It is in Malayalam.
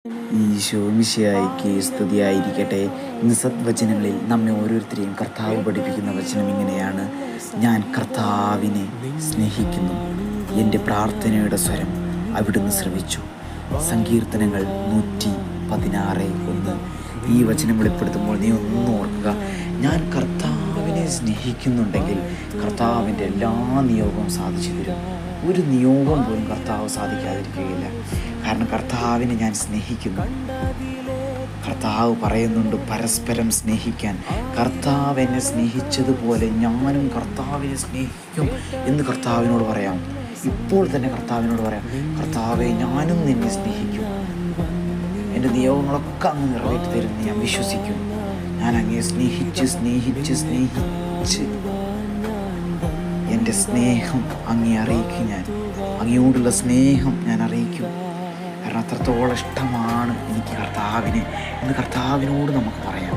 ഈശോ മിശിഹായ്ക്ക് സ്തുതിയായിരിക്കട്ടെ. ഇന്ന് സദ്വചനങ്ങളിൽ നമ്മെ ഓരോരുത്തരെയും കർത്താവ് പഠിപ്പിക്കുന്ന വചനം ഇങ്ങനെയാണ്: ഞാൻ കർത്താവിനെ സ്നേഹിക്കുന്നു, എൻ്റെ പ്രാർത്ഥനയുടെ സ്വരം അവിടുന്ന് ശ്രവിച്ചു. സങ്കീർത്തനങ്ങൾ 116:1. ഈ വചനം വെളിപ്പെടുത്തുമ്പോൾ നീ ഒന്നും ഓർക്കുക, ഞാൻ കർത്താവിനെ സ്നേഹിക്കുന്നുണ്ടെങ്കിൽ കർത്താവിൻ്റെ എല്ലാ നിയോഗവും സാധിച്ചു തരും. ഒരു നിയോഗം പോലും കർത്താവ് സാധിക്കാതിരിക്കുകയില്ല. കാരണം കർത്താവിനെ ഞാൻ സ്നേഹിക്കുന്നു. കർത്താവ് പറയുന്നുണ്ട് പരസ്പരം സ്നേഹിക്കാൻ. കർത്താവ് എന്നെ സ്നേഹിച്ചതുപോലെ ഞാനും കർത്താവിനെ സ്നേഹിക്കും എന്ന് കർത്താവിനോട് പറയാം. ഇപ്പോൾ തന്നെ കർത്താവിനോട് പറയാം, കർത്താവെ ഞാനും നിന്നെ സ്നേഹിക്കും, എൻ്റെ നിയോഗങ്ങളൊക്കെ അങ്ങ് നിറവേറ്റി തരുമെന്ന് ഞാൻ വിശ്വസിക്കും. ഞാൻ അങ്ങയെ സ്നേഹിച്ച് എൻ്റെ സ്നേഹം അങ്ങേ അറിയിക്കും. ഞാൻ അങ്ങയോടുള്ള സ്നേഹം ഞാൻ അറിയിക്കും. കാരണം അത്രത്തോളം ഇഷ്ടമാണ് എനിക്ക് കർത്താവിനെ എന്ന് കർത്താവിനോട് നമുക്ക് പറയാം.